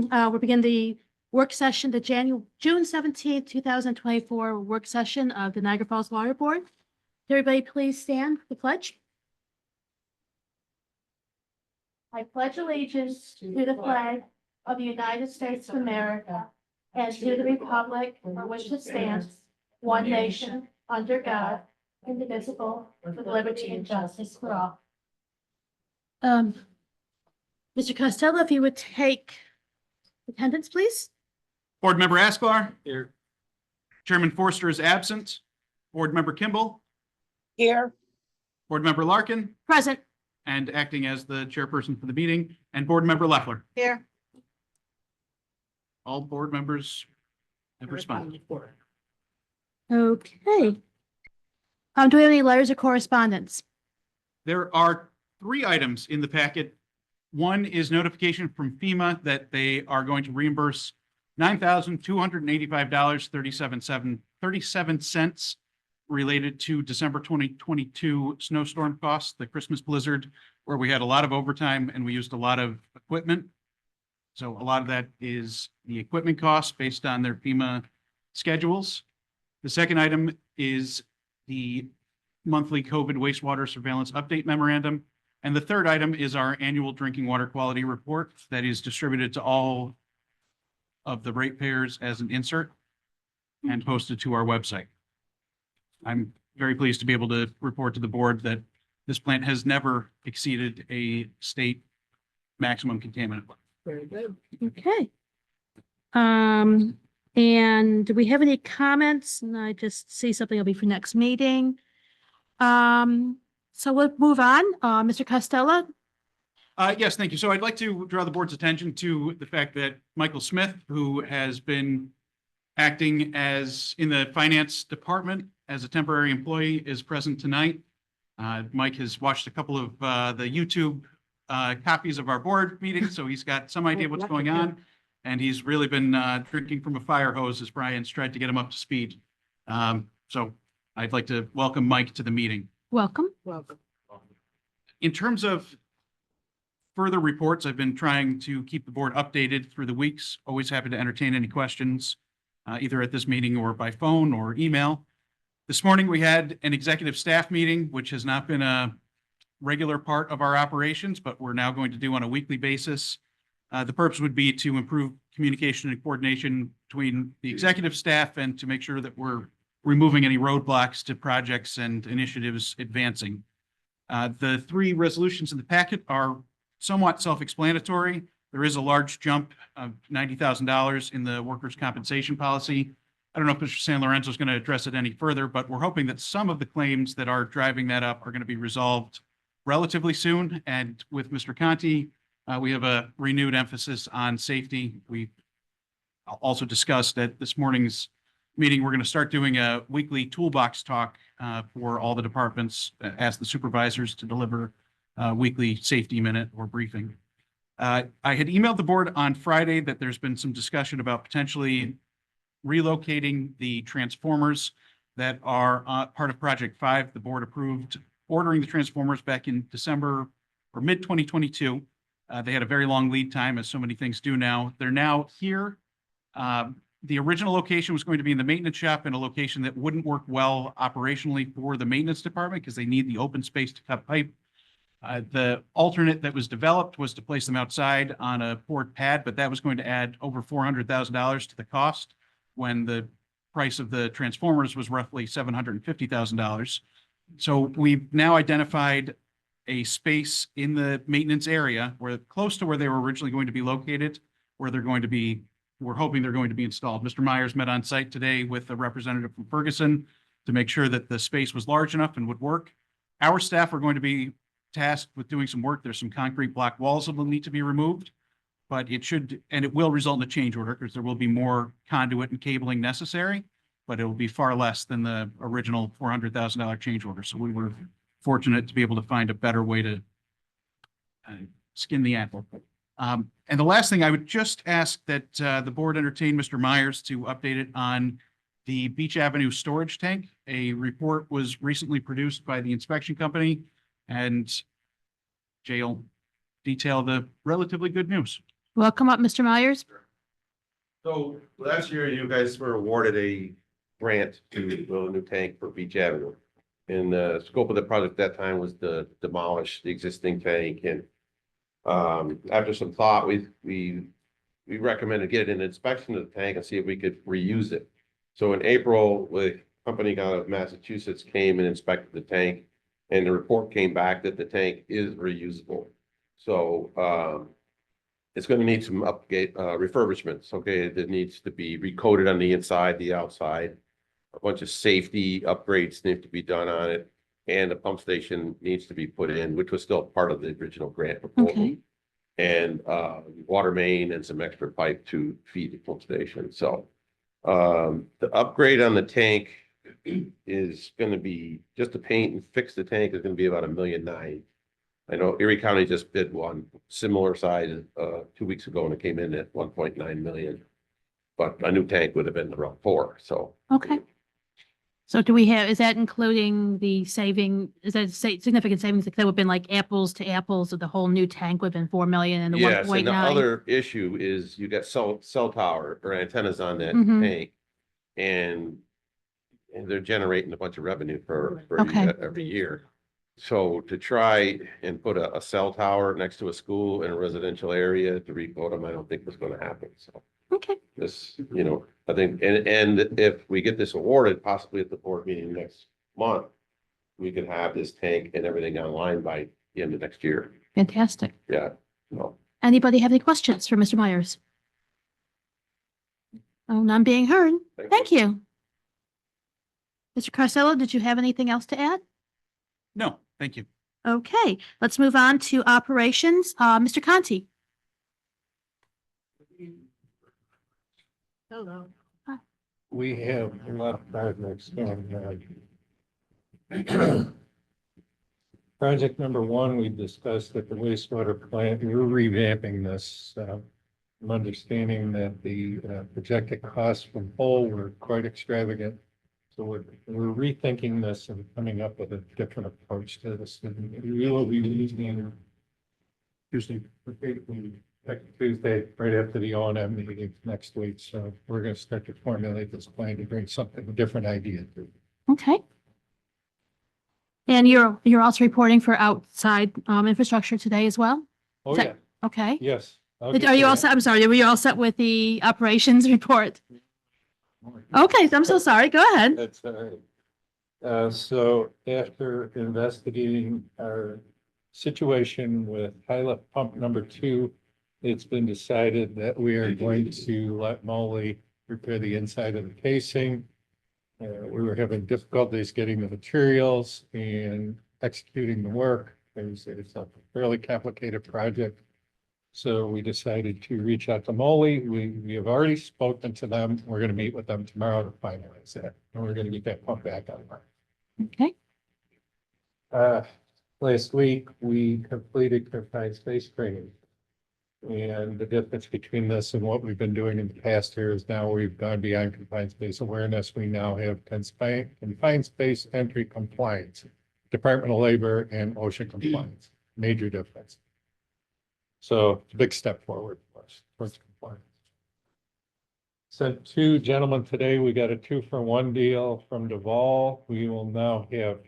We'll begin the work session, the June 17th, 2024 work session of the Niagara Falls Water Board. Everybody please stand for the pledge. I pledge allegiance to the flag of the United States of America and to the republic for which it stands, one nation, under God, indivisible, with liberty and justice for all. Mr. Costello, if you would take attendance, please. Board Member Asklar. Here. Chairman Forster is absent. Board Member Kimball. Here. Board Member Larkin. Present. And acting as the chairperson for the meeting, and Board Member Leffler. Here. All board members have responded. Okay. Do we have any letters of correspondence? There are 3 items in the packet. One is notification from FEMA that they are going to reimburse $9,285.37 related to December 2022 snowstorm costs, the Christmas blizzard, where we had a lot of overtime and we used a lot of equipment. So a lot of that is the equipment costs based on their FEMA schedules. The second item is the monthly COVID wastewater surveillance update memorandum. And the third item is our annual drinking water quality report that is distributed to all of the ratepayers as an insert and posted to our website. I'm very pleased to be able to report to the board that this plant has never exceeded a state maximum contaminant level. Very good. Okay. And do we have any comments? And I just see something will be for next meeting. So we'll move on. Mr. Costello. Yes, thank you. So I'd like to draw the board's attention to the fact that Michael Smith, who has been acting as in the finance department as a temporary employee, is present tonight. Mike has watched a couple of the YouTube copies of our board meetings, so he's got some idea what's going on. And he's really been drinking from a fire hose as Brian's tried to get him up to speed. So I'd like to welcome Mike to the meeting. Welcome. Welcome. In terms of further reports, I've been trying to keep the board updated through the weeks. Always happy to entertain any questions, either at this meeting or by phone or email. This morning, we had an executive staff meeting, which has not been a regular part of our operations, but we're now going to do on a weekly basis. The purpose would be to improve communication and coordination between the executive staff and to make sure that we're removing any roadblocks to projects and initiatives advancing. The 3 resolutions in the packet are somewhat self-explanatory. There is a large jump of $90,000 in the workers' compensation policy. I don't know if Mr. San Lorenzo is going to address it any further, but we're hoping that some of the claims that are driving that up are going to be resolved relatively soon. And with Mr. Conti, we have a renewed emphasis on safety. We also discussed at this morning's meeting, we're going to start doing a weekly toolbox talk for all the departments, ask the supervisors to deliver a weekly safety minute or briefing. I had emailed the board on Friday that there's been some discussion about potentially relocating the transformers that are part of Project 5. The board approved ordering the transformers back in December or mid 2022. They had a very long lead time, as so many things do now. They're now here. The original location was going to be in the maintenance shop, in a location that wouldn't work well operationally for the maintenance department because they need the open space to cut pipe. The alternate that was developed was to place them outside on a poured pad, but that was going to add over $400,000 to the cost when the price of the transformers was roughly $750,000. So we've now identified a space in the maintenance area where close to where they were originally going to be located, where they're going to be, we're hoping they're going to be installed. Mr. Myers met on site today with a representative from Ferguson to make sure that the space was large enough and would work. Our staff are going to be tasked with doing some work. There's some concrete block walls that will need to be removed, but it should, and it will result in a change order because there will be more conduit and cabling necessary, but it will be far less than the original $400,000 change order. So we were fortunate to be able to find a better way to skin the apple. And the last thing, I would just ask that the board entertain Mr. Myers to update it on the Beach Avenue storage tank. A report was recently produced by the inspection company, and Jay will detail the relatively good news. Welcome up, Mr. Myers. So last year, you guys were awarded a grant to build a new tank for Beach Avenue. And the scope of the project at that time was to demolish the existing tank and after some thought, we recommended getting an inspection of the tank and see if we could reuse it. So in April, a company out of Massachusetts came and inspected the tank and the report came back that the tank is reusable. So it's gonna need some upgate, refurbishments, okay? That needs to be recoated on the inside, the outside. A bunch of safety upgrades need to be done on it. And the pump station needs to be put in, which was still part of the original grant proposal. Okay. And, water main and some extra pipe to feed the pump station, so. The upgrade on the tank is gonna be, just to paint and fix the tank is gonna be about $1.9 million. I know Erie County just bid one similar size 2 weeks ago and it came in at 1.9 million. But a new tank would have been around 4, so. Okay. So do we have, is that including the is that significant savings? That would have been like apples to apples of the whole new tank would have been 4 million and the Yes, and the 1.9? other issue is you got cell tower or antennas on that Mhm. tank. And they're generating a bunch of revenue for Okay. every year. So to try and put a cell tower next to a school in a residential area to recoat them, I don't think was gonna happen, so. Okay, This, I think, and if we get this awarded, possibly at the board meeting next month, we could have this tank and everything online by the end of next year. fantastic. Yeah, no. Anybody have any questions for Mr. Myers? Oh, none being heard. Thank you. Mr. Carcello, did you have anything else to add? No, thank you. Okay, let's move on to operations. Mr. Conti. Hello. We have a lot of projects going on. Project number one, we discussed at the wastewater plant, we're revamping this. I'm understanding that the projected costs from whole were quite extravagant. So we're rethinking this and coming up with a different approach to this. And we will be using Tuesday, next Tuesday, right after the O and M meeting next week. So we're going to start to formulate this plan to bring something, a different idea to. Okay. And you're also reporting for outside infrastructure today as well? Oh, Is that- yeah, Okay. yes. I'll Are get you to all that. set? I'm sorry, were you all set with the operations report? Okay, I'm so sorry. Go ahead. That's all right. So after investigating our situation with pilot pump number 2, it's been decided that we are going to let Molly repair the inside of the casing. We were having difficulties getting the materials and executing the work. It's a fairly complicated project. So we decided to reach out to Molly. We have already spoken to them. We're going to meet with them tomorrow to finalize that. And we're going to get that pump back online. Okay. Last week, we completed confined space training. And the difference between this and what we've been doing in the past here is now we've gone beyond confined space awareness. We now have confined space entry compliance, Department of Labor and OSHA compliance, major difference. So it's a big step forward for us towards compliance. Sent 2 gentlemen today. We got a 2-for-1 deal from Duval. We will now have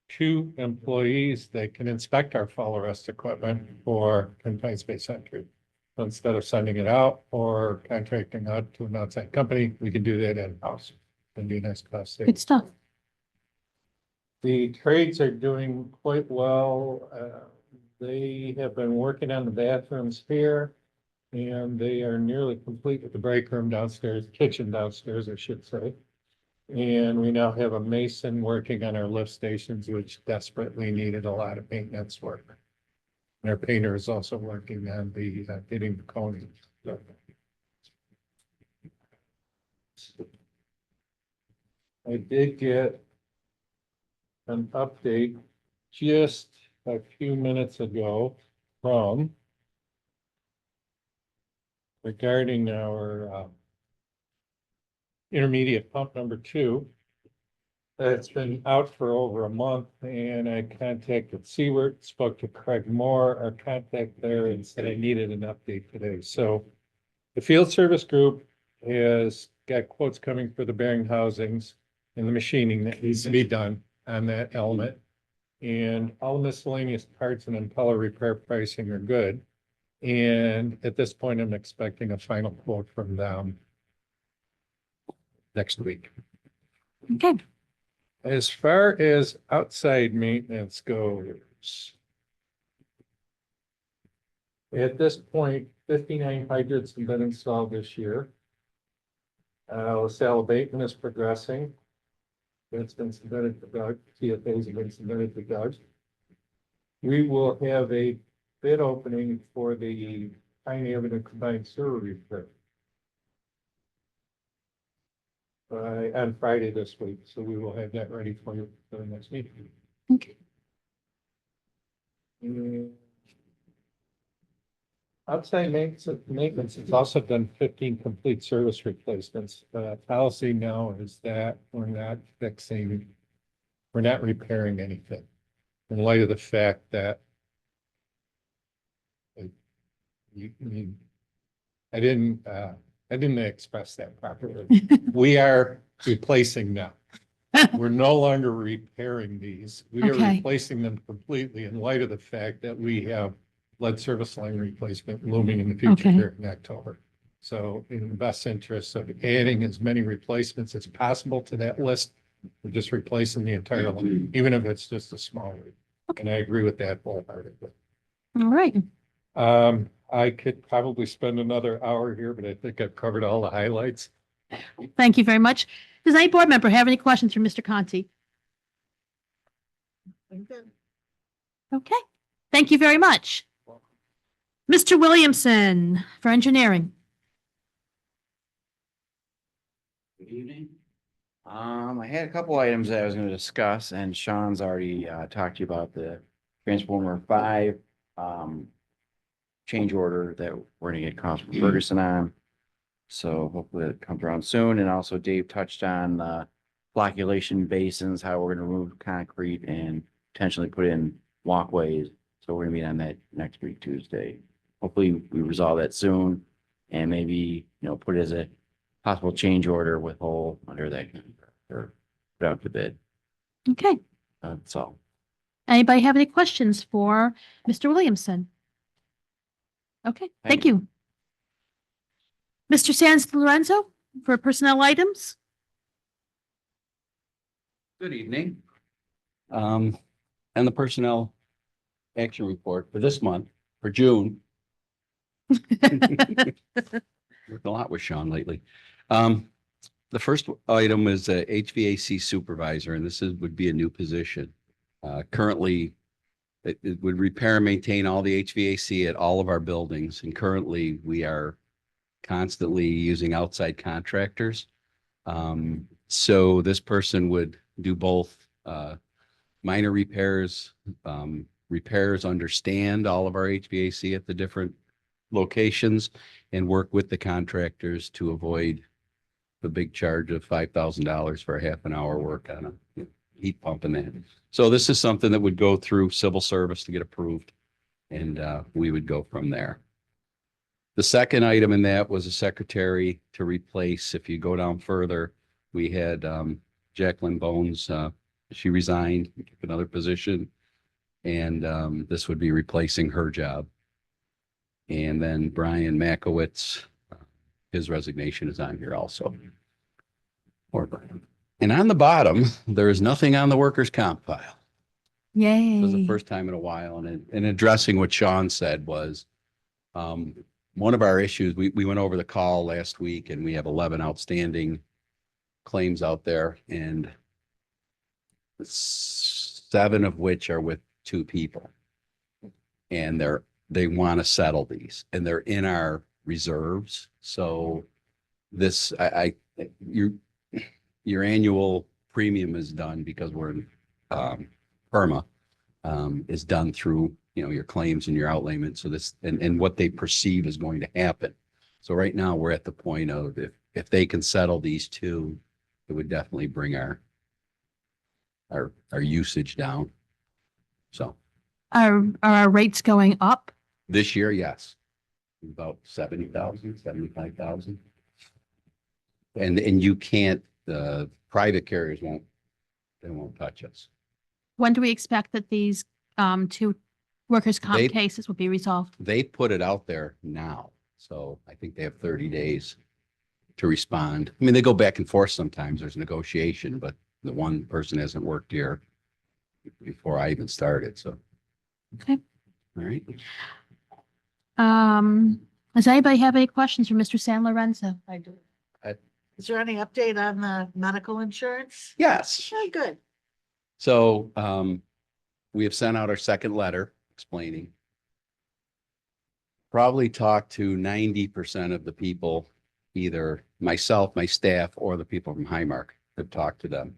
2 employees that can inspect our fall arrest equipment for confined space entry. So instead of sending it out or contracting out to an outside company, we can do that in-house. It'd be a nice cost savings. Good stuff. The trades are doing quite well. They have been working on the bathrooms here. And they are nearly complete with the break room downstairs, kitchen downstairs, I should say. And we now have a mason working on our lift stations, which desperately needed a lot of maintenance work. And our painter is also working on the getting the coning. I did get an update just a few minutes ago from regarding our intermediate pump number 2. It's been out for over a month and I contacted Seward, spoke to Craig Moore, our contact there, and said I needed an update today. So the field service group has got quotes coming for the bearing housings and the machining that needs to be done on that element. And all miscellaneous parts and impeller repair pricing are good. And at this point, I'm expecting a final quote from them next week. Okay. As far as outside maintenance goes, at this point, 59 hydrants have been installed this year. LaSalle abatement is progressing. It's been submitted to Doug. TFAs have been submitted to Doug. We will have a bid opening for the Pine Avenue combined sewer repair on Friday this week, so we will have that ready for you for the next meeting. Okay. Outside maintenance has also done 15 complete service replacements. Policy now is that we're not repairing anything. In light of the fact that I didn't express that properly. We are replacing them. We're no longer repairing these. We are Okay. replacing them completely in light of the fact that we have lead service line replacement looming in the future Okay. here in October. So in the best interest of adding as many replacements as possible to that list, we're just replacing the entire line, even if it's just a small one. Okay. And I agree with that wholeheartedly. All right. I could probably spend another hour here, but I think I've covered all the highlights. Thank you very much. Does any board member have any questions for Mr. Conti? Okay. Thank you very much. Mr. Williamson for engineering. Good evening. I had a couple items that I was going to discuss, and Sean's already talked to you about the Transformer 5 change order that we're going to get costs from Ferguson on. So hopefully it comes around soon. And also Dave touched on flocculation basins, how we're going to remove concrete and potentially put in walkways. So we're going to be on that next week, Tuesday. Hopefully we resolve that soon and maybe, put it as a possible change order with whole under that or put out to bid. Okay. That's all. Anybody have any questions for Mr. Williamson? Okay, thank you. Mr. Sands Lorenzo for personnel items. Good evening. And the personnel action report for this month, for June. Worked a lot with Sean lately. The first item is a HVAC supervisor, and would be a new position. Currently, it would repair and maintain all the HVAC at all of our buildings, and currently we are constantly using outside contractors. So this person would do both minor repairs, understand all of our HVAC at the different locations, and work with the contractors to avoid the big charge of $5,000 for a half an hour work on a heat pump and that. So this is something that would go through civil service to get approved, and we would go from there. The second item in that was a secretary to replace. If you go down further, we had Jacqueline Bones. She resigned, took another position, and this would be replacing her job. And then Brian Makowitz, his resignation is on here also. And on the bottom, there is nothing on the workers' comp file. Yay. It was the first time in a while. And in addressing what Sean said was, one of our issues, we went over the call last week and we have 11 outstanding claims out there, and 7 of which are with 2 people. And they want to settle these, and they're in our reserves. So this, your annual premium is done because we're in PERMA, is done through, your claims and your outlayment. So this, and what they perceive is going to happen. So right now we're at the point of if they can settle these 2, it would definitely bring our our usage down. So Are our rates going up? this year, yes, about 70,000, 75,000. And you can't, the private carriers they won't touch us. When do we expect that these two workers' They- comp cases will be resolved? They put it out there now, so I think they have 30 days to respond. I mean, they go back and forth sometimes. There's negotiation, but the one person hasn't worked here before I even started, so. Okay. All right. Does anybody have any questions for Mr. San Lorenzo? I do. Is there any update on the medical insurance? Yes. Oh, good. So we have sent out our second letter explaining. Probably talked to 90% of the people, either myself, my staff, or the people from Highmark have talked to them.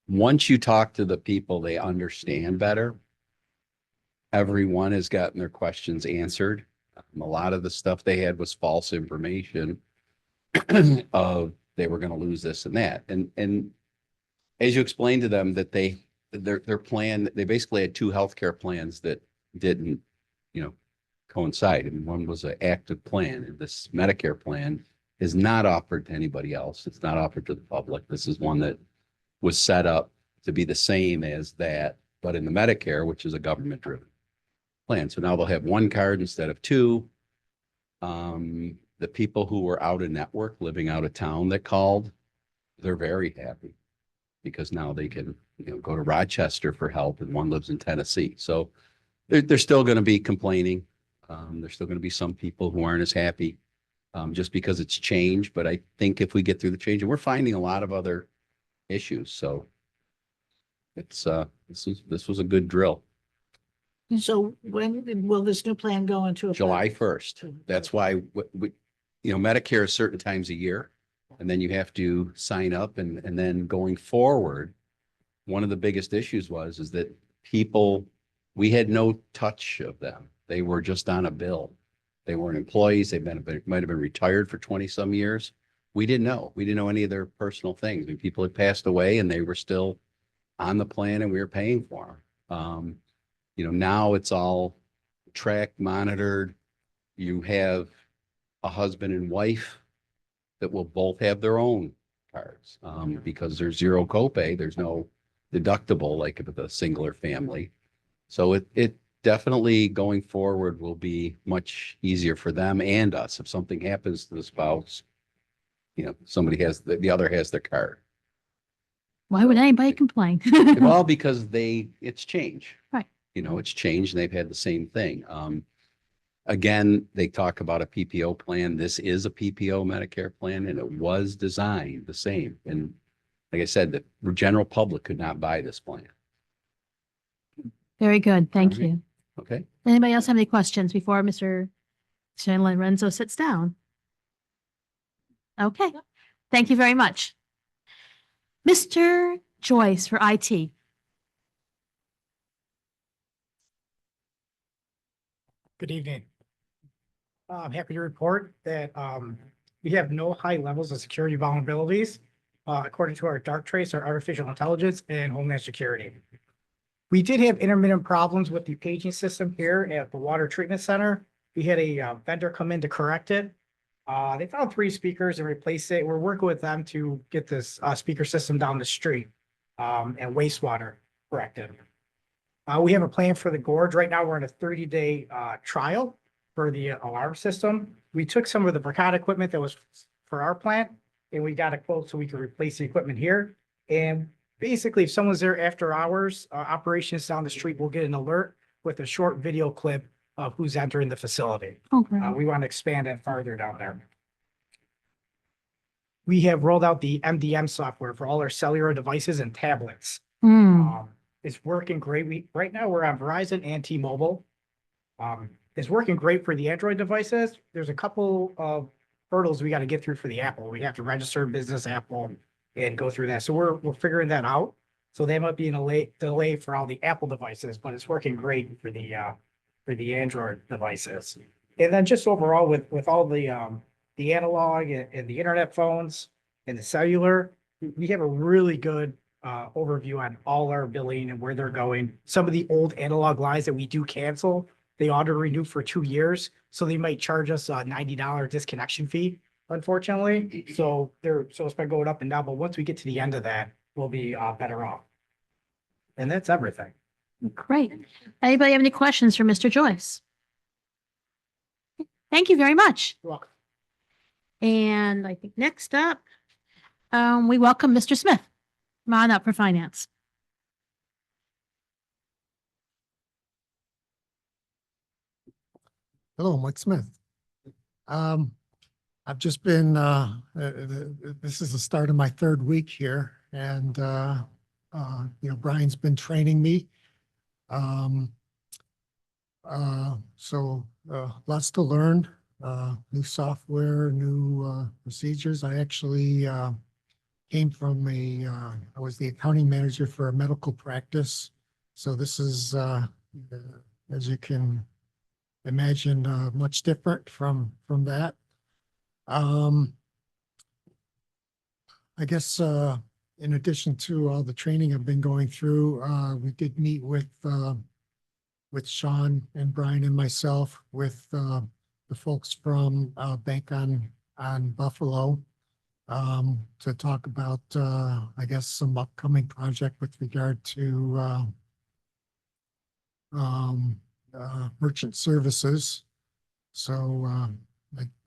Once you talk to the people, they understand better. Everyone has gotten their questions answered. A lot of the stuff they had was false information of they were going to lose this and that. And as you explained to them that their plan, they basically had two healthcare plans that didn't, coincide. And one was an active plan, and this Medicare plan is not offered to anybody else. It's not offered to the public. This is one that was set up to be the same as that, but in the Medicare, which is a government driven plan. So now they'll have one card instead of two. The people who were out of network, living out of town that called, they're very happy because now they can, go to Rochester for help, and one lives in Tennessee. So they're still going to be complaining. There's still going to be some people who aren't as happy just because it's changed. But I think if we get through the change, and we're finding a lot of other issues, so it's this was a good drill. So when will this new plan go into effect? July 1st. That's why Medicare is certain times a year, and then you have to sign up, and then going forward, one of the biggest issues is that we had no touch of them. They were just on a bill. They weren't employees. Might have been retired for 20 some years. We didn't know. We didn't know any of their personal things. I mean, people had passed away and they were still on the plan and we were paying for them. Now it's all tracked, monitored. You have a husband and wife that will both have their own cards because there's zero copay. There's no deductible like with a singular family. So it definitely going forward will be much easier for them and us. If something happens to the spouse, somebody the other has their card. Why would anybody complain? Well, because it's change. Right. It's changed and they've had the same thing. Again, they talk about a PPO plan. This is a PPO Medicare plan, and it was designed the same. And like I said, the general public could not buy this plan. Very good. Thank All right. you. Okay. Anybody else have any questions before Mr. San Lorenzo sits down? Okay. Thank you very much. Mr. Joyce for IT. Good evening. I'm happy to report that we have no high levels of security vulnerabilities according to our dark trace, our artificial intelligence, and Homeland Security. We did have intermittent problems with the paging system here at the water treatment center. We had a vendor come in to correct it. They found 3 speakers and replaced it. We're working with them to get this speaker system down the street and wastewater corrected. We have a plan for the gorge. Right now, we're in a 30-day trial for the alarm system. We took some of the Vercata equipment that was for our plant, and we got a quote so we could replace the equipment here. And basically, if someone's there after hours, operations down the street will get an alert with a short video clip of who's entering the facility. Okay. We want to expand that farther down there. We have rolled out the MDM software for all our cellular devices and tablets. It's working great. Right now we're on Verizon and T-Mobile. It's working great for the Android devices. There's a couple of hurdles we got to get through for the Apple. We have to register business Apple and go through that. So we're figuring that out. So they might be in a delay for all the Apple devices, but it's working great for the Android devices. And then just overall with all the analog and the internet phones and the cellular, we have a really good overview on all our billing and where they're going. Some of the old analog lines that we do cancel, they auto renew for 2 years, so they might charge us a $90 disconnection fee, unfortunately. So it's been going up and down, but once we get to the end of that, we'll be better off. And that's everything. Great. Anybody have any questions for Mr. Joyce? Thank you very much. You're welcome. And I think next up, we welcome Mr. Smith. Come on up for finance. Hello, Mike Smith. I've just been, this is the start of my third week here, and Brian's been training me. So lots to learn, new software, new procedures. I actually came from I was the accounting manager for a medical practice. So this is, as you can imagine, much different from that. I guess in addition to all the training I've been going through, we did meet with Sean and Brian and myself with the folks from Bank on Buffalo to talk about I guess some upcoming project with regard to merchant services. So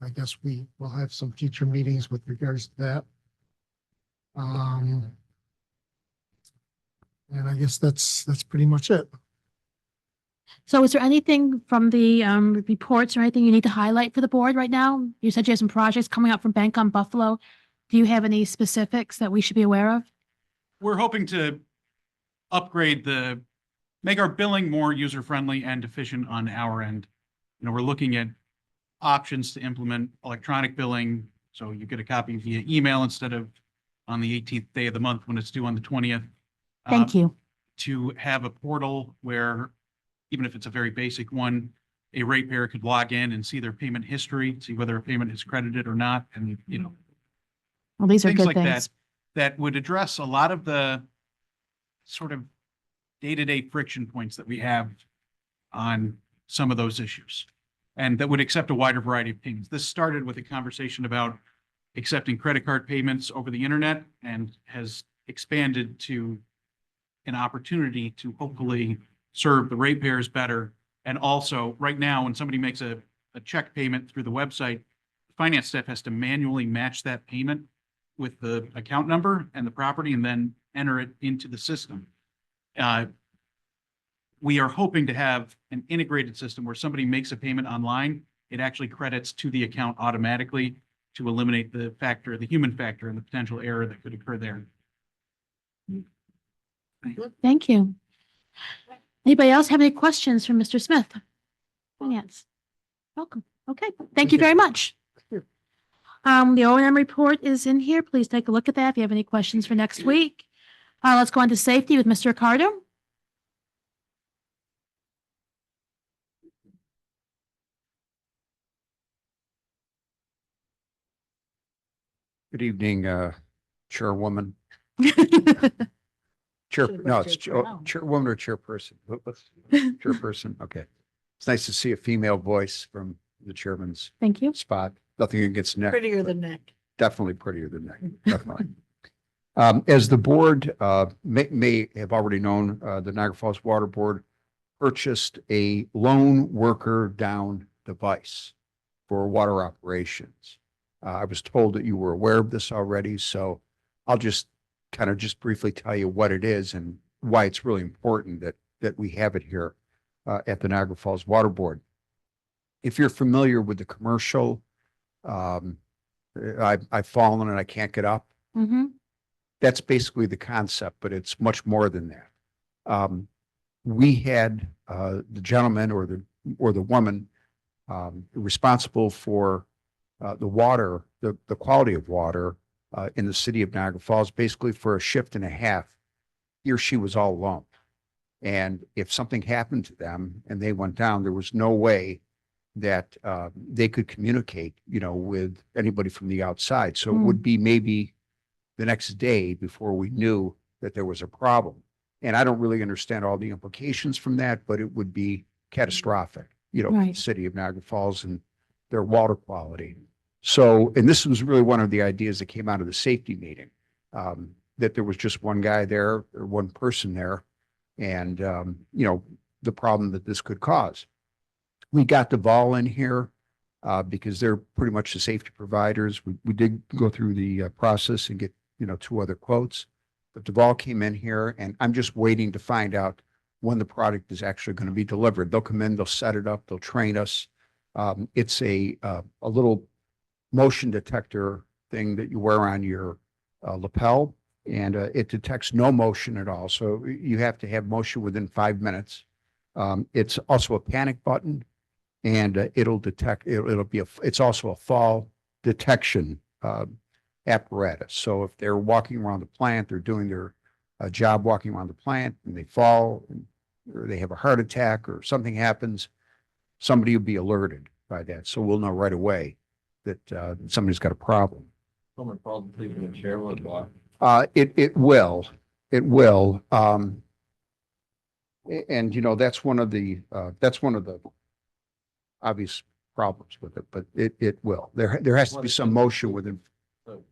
I guess we will have some future meetings with regards to that. And I guess that's pretty much it. So is there anything from the reports or anything you need to highlight for the board right now? You said you have some projects coming up from Bank on Buffalo. Do you have any specifics that we should be aware of? We're hoping to make our billing more user-friendly and efficient on our end. We're looking at options to implement electronic billing. So you get a copy via email instead of on the 18th day of the month when it's due on the 20th. Thank you. To have a portal where, even if it's a very basic one, a ratepayer could log in and see their payment history, see whether a payment is credited or not, and, Well, these are things good like things. that would address a lot of the sort of day-to-day friction points that we have on some of those issues, and that would accept a wider variety of payments. This started with a conversation about accepting credit card payments over the internet and has expanded to an opportunity to hopefully serve the ratepayers better. And also, right now, when somebody makes a check payment through the website, finance staff has to manually match that payment with the account number and the property and then enter it into the system. We are hoping to have an integrated system where somebody makes a payment online, it actually credits to the account automatically to eliminate the human factor and the potential error that could occur there. Thank you. Anybody else have any questions for Mr. Smith? Finance. Welcome. Okay, thank you very much. The O&M report is in here. Please take a look at that if you have any questions for next week. Let's go on to safety with Mr. Ricardo. Good evening, Chairwoman. Should've No, put it's Chair down. Chairwoman or Chairperson. What's Chairperson? Okay. It's nice to see a female voice from the chairman's Thank you. spot. Nothing against Nick. Prettier but than Nick. Definitely prettier than Nick, definitely. As the board may have already known, the Niagara Falls Water Board purchased a lone worker down device for water operations. I was told that you were aware of this already, so I'll just briefly tell you what it is and why it's really important that we have it here at the Niagara Falls Water Board. If you're familiar with the commercial, I've fallen and I can't get up. Mm-hmm. That's basically the concept, but it's much more than that. We had the gentleman or the woman responsible for the water, the quality of water in the city of Niagara Falls, basically for a shift and a half. He or she was all alone. And if something happened to them and they went down, there was no way that they could communicate, with anybody from the outside. So it would be maybe the next day before we knew that there was a problem. And I don't really understand all the implications from that, but it would be catastrophic, for the Right. city of Niagara Falls and their water quality. So, and this was really one of the ideas that came out of the safety meeting, that there was just one guy there or one person there and, the problem that this could cause. We got the Vol in here because they're pretty much the safety providers. We did go through the process and get, 2 other quotes. But Deval came in here and I'm just waiting to find out when the product is actually going to be delivered. They'll come in, they'll set it up, they'll train us. It's a little motion detector thing that you wear on your lapel and it detects no motion at all. So you have to have motion within 5 minutes. It's also a panic button and it'll detect, it's also a fall detection apparatus. So if they're walking around the plant, they're doing their job walking around the plant and they fall or they have a heart attack or something happens, somebody will be alerted by that. So we'll know right away that somebody's got a problem. Someone called the police chair was blocked. It will. And that's one of the obvious problems with it, but it will. There has to be some motion within. So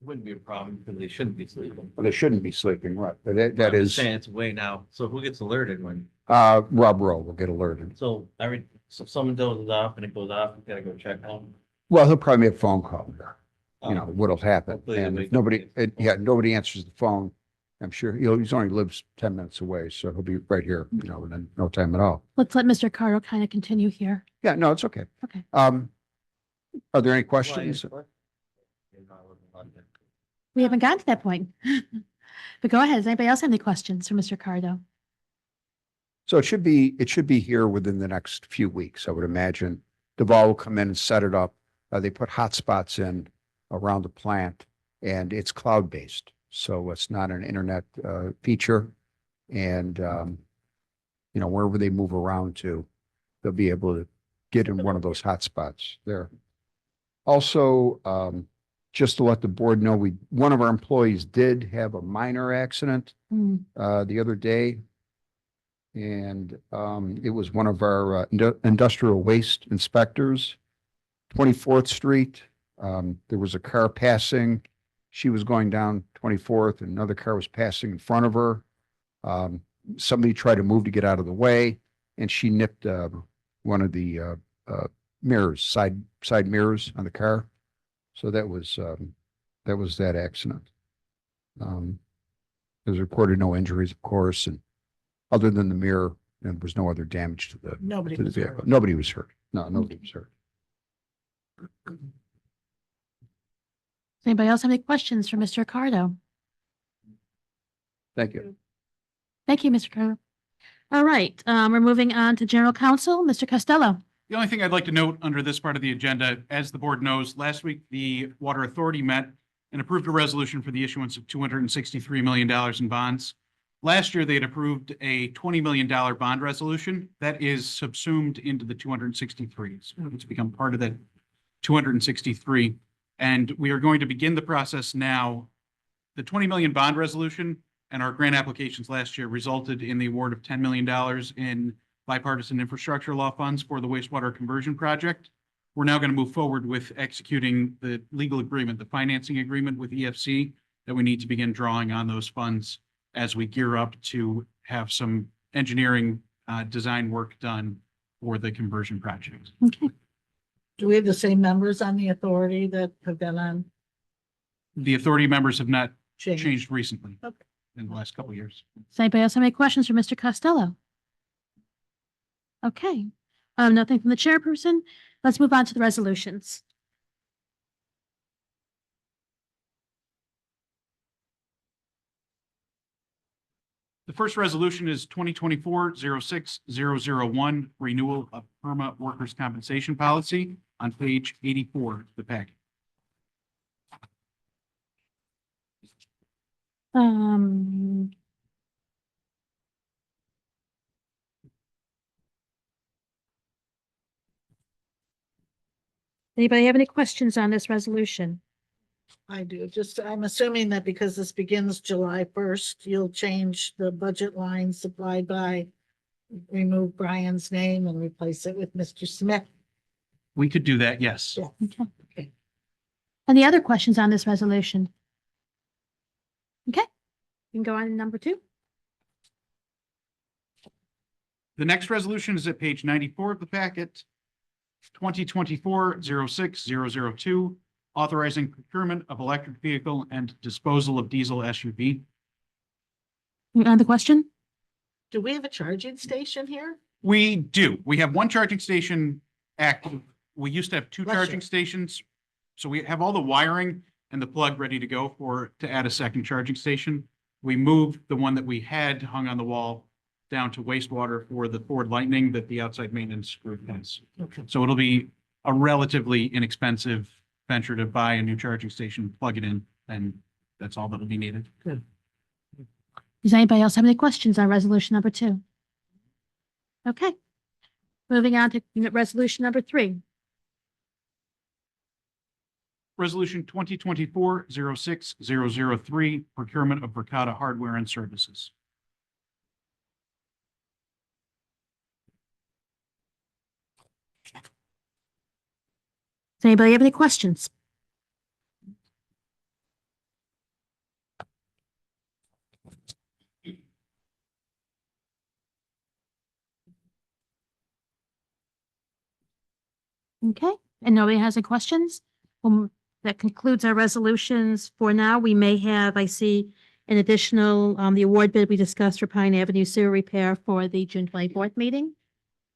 wouldn't be a problem because they shouldn't be sleeping. They shouldn't be sleeping, right? But I'm that just is, saying it's way now. So who gets alerted when? Rob Rowe will get alerted. So so if someone dozes off and it goes off, you gotta go check on. Well, he'll probably make a phone call there. Um, What'll happen. hopefully they And wake if up nobody, and get the nobody answers the phone, I'm sure he's only lives 10 minutes away, so he'll be right here, within no time at all. Let's let Mr. Cardo kind of continue here. Yeah, no, it's okay. Okay. Are there any Why questions? is what? You're not living in London. We haven't gotten to that point. But go ahead. Does anybody else have any questions for Mr. Cardo? So it should be here within the next few weeks, I would imagine. Deval will come in and set it up. They put hotspots in around the plant and it's cloud-based. So it's not an internet feature. And, wherever they move around to, they'll be able to get in one of those hotspots there. Also, just to let the board know, one of our employees did have a minor accident Hmm. the other day. And it was one of our industrial waste inspectors, 24th Street. There was a car passing. She was going down 24th and another car was passing in front of her. Somebody tried to move to get out of the way and she nipped one of the mirrors, side mirrors on the car. So that was that accident. There's reported no injuries, of course, and other than the mirror, there was no other damage to the Nobody to the was hurt. vehicle. Nobody was hurt. No, nobody was hurt. Does anybody else have any questions for Mr. Cardo? Thank you. Thank you, Mr. Cardo. All right, we're moving on to General Counsel, Mr. Costello. The only thing I'd like to note under this part of the agenda, as the board knows, last week, the Water Authority met and approved a resolution for the issuance of $263 million in bonds. Last year, they had approved a $20 million bond resolution that is subsumed into the 263. So it's become part of that 263. And we are going to begin the process now. The 20 million bond resolution and our grant applications last year resulted in the award of $10 million in bipartisan infrastructure law funds for the wastewater conversion project. We're now going to move forward with executing the legal agreement, the financing agreement with EFC, that we need to begin drawing on those funds as we gear up to have some engineering design work done for the conversion project. Okay. Do we have the same members on the authority that have been on The authority members have not change? changed recently Okay. in the last couple of years. Does anybody else have any questions for Mr. Costello? Okay, nothing from the chairperson. Let's move on to the resolutions. The first resolution is 2024-06001, renewal of PERMA workers' compensation policy on page 84 of the packet. Um, Anybody have any questions on this resolution? I do. Just, I'm assuming that because this begins July first, you'll change the budget line supplied by, remove Brian's name and replace it with Mr. Smith. We could do that, yes. Yeah. Okay. Any other questions on this resolution? Okay, you can go on to number 2. The next resolution is at page 94 of the packet. 2024-06-002, authorizing procurement of electric vehicle and disposal of diesel SUV. Another question? Do we have a charging station here? We do. We have one charging station active. We used to have 2 Bless charging you. stations. So we have all the wiring and the plug ready to go to add a second charging station. We moved the one that we had hung on the wall down to wastewater for the Ford Lightning that the outside maintenance group has. Okay. So it'll be a relatively inexpensive venture to buy a new charging station, plug it in, and that's all that'll be needed. Does anybody else have any questions on resolution number 2? Okay. Moving on to resolution number 3. Resolution 2024-06-003, procurement of Verkada hardware and services. Does anybody have any questions? Okay, and nobody has any questions? That concludes our resolutions for now. We may have, I see, an additional, the award bid we discussed for Pine Avenue sewer repair for the June 24th meeting.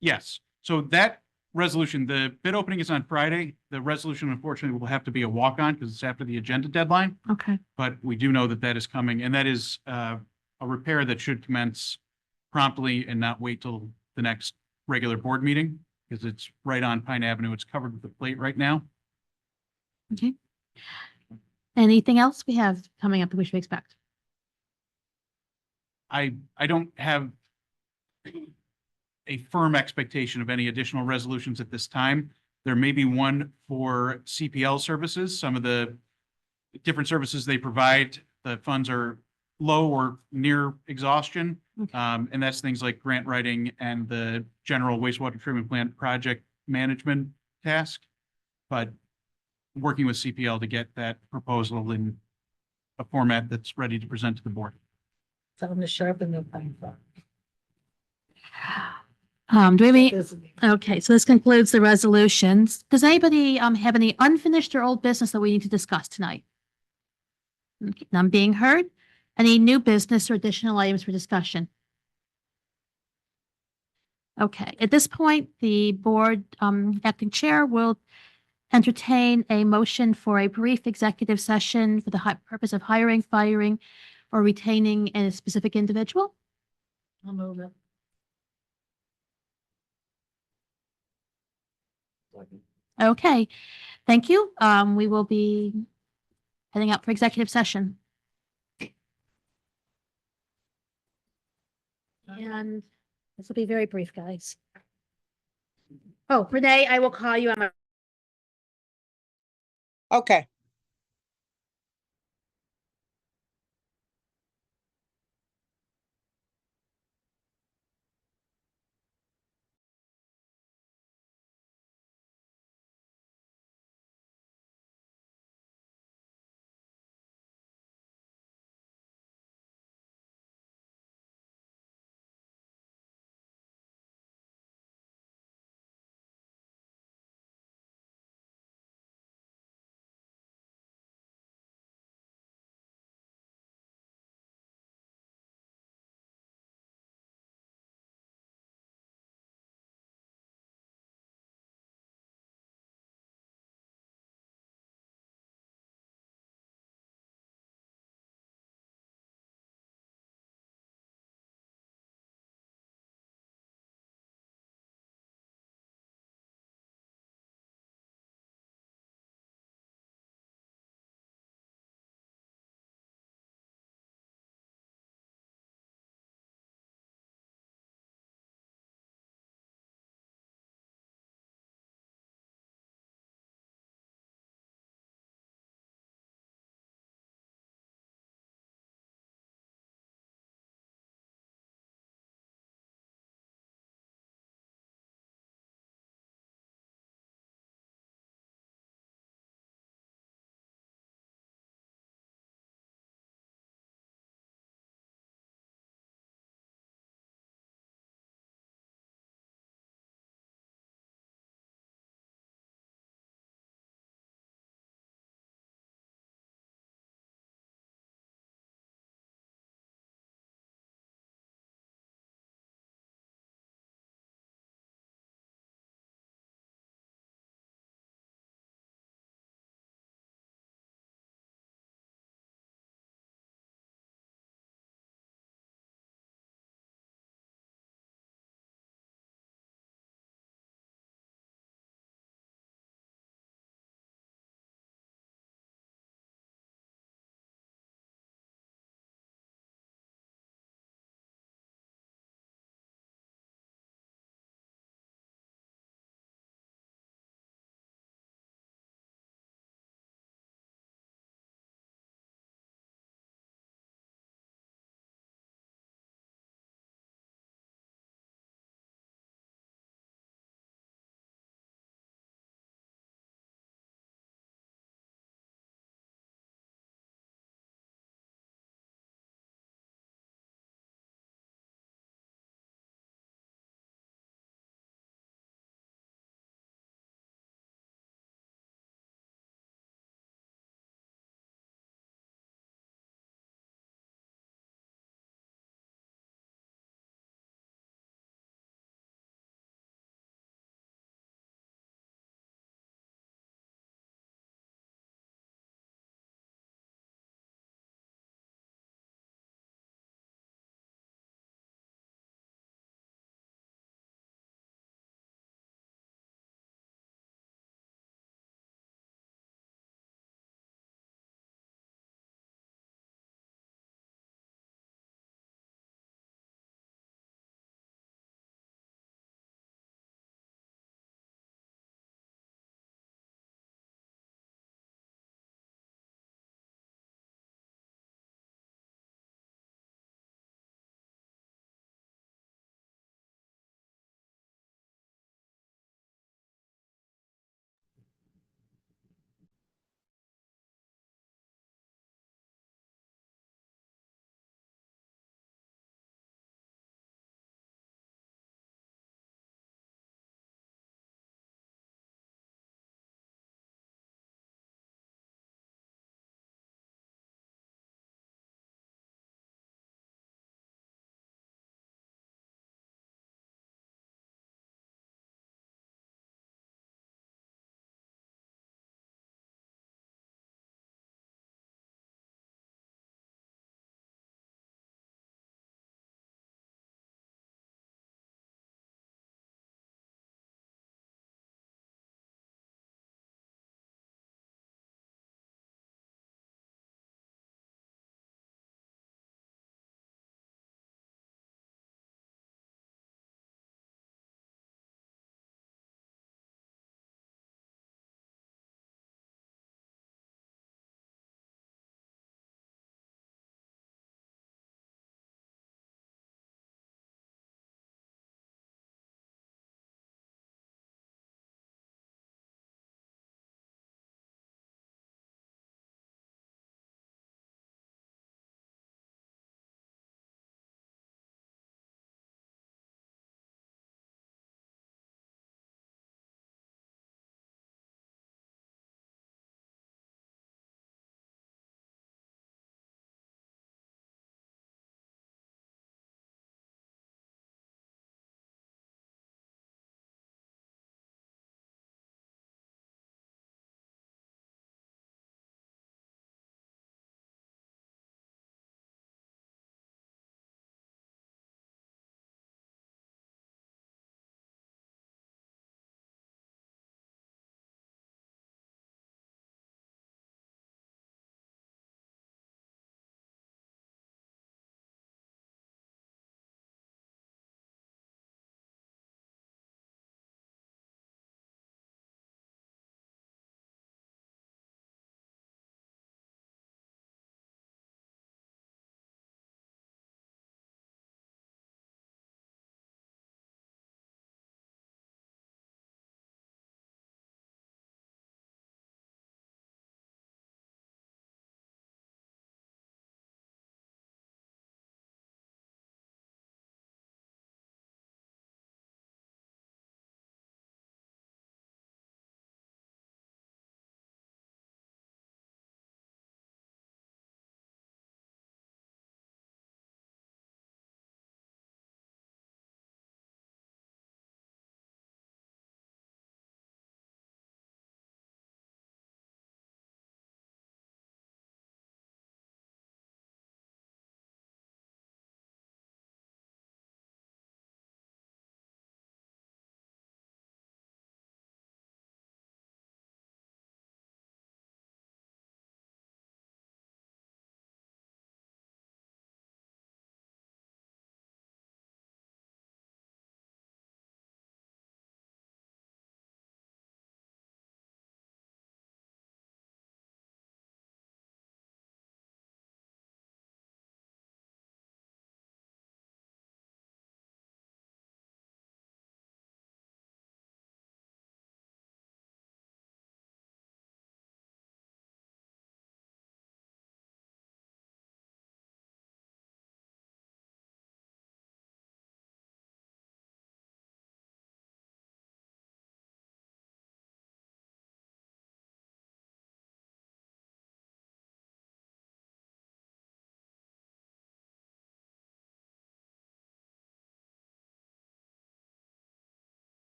Yes, so that resolution, the bid opening is on Friday. The resolution unfortunately will have to be a walk-on because it's after the agenda deadline, Okay, but we do know that that is coming, and that is a repair that should commence promptly and not wait till the next regular board meeting because it's right on Pine Avenue. It's covered with a plate right now. okay. Anything else we have coming up that we should expect? I don't have a firm expectation of any additional resolutions at this time. There may be one for CPL services. Some of the different services they provide, the funds are low or near exhaustion. Okay. And that's things like grant writing and the general wastewater treatment plant project management task. But working with CPL to get that proposal in a format that's ready to present to the board. Tell them to sharpen their pencil. Do we have any? Okay, so this concludes the resolutions. Does anybody have any unfinished or old business that we need to discuss tonight? Okay, none being heard. Any new business or additional items for discussion? Okay, at this point, the board acting chair will entertain a motion for a brief executive session for the purpose of hiring, firing, or retaining a specific individual. I'll move it. Okay, thank you. We will be heading out for executive session. And this will be very brief, guys. Oh, Renee, I will call you on my. Okay.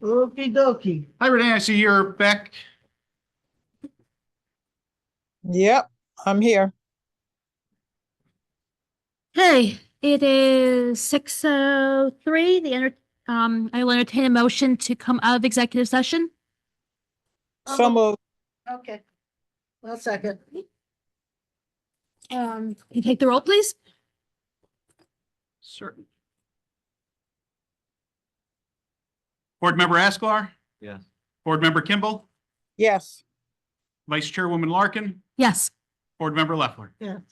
Okey dokey. Hi, Renee. I see you're back. Yep, I'm here. Hey, it is 6:03. I will entertain a motion to come out of executive session. So moved. Okay. Well, second. Can you take the roll, please? Certain. Board Member Asklar, Yes. Board Member Kimball, Yes. Vice Chairwoman Larkin, Yes. Board Member Leffler. Yes.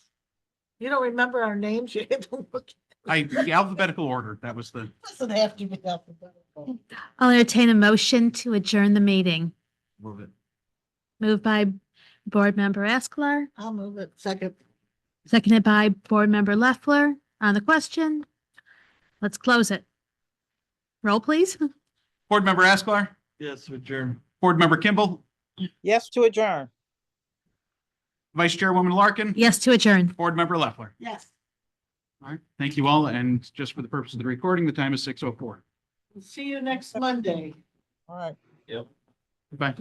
You don't remember our names? You have to look. The alphabetical order, that was the, Doesn't have to be alphabetical. I'll entertain a motion to adjourn the meeting. Move it. Moved by Board Member Asklar, I'll move it. Second. seconded by Board Member Leffler. On the question, let's close it. Roll, please. Board Member Asklar, Yes, adjourn. Board Member Kimball, Yes to adjourn. Vice Chairwoman Larkin. Yes to adjourn. Board Member Leffler. Yes. All right, thank you all. And just for the purpose of the recording, the time is 6:04. See you next Monday. All right. Yep. Goodbye.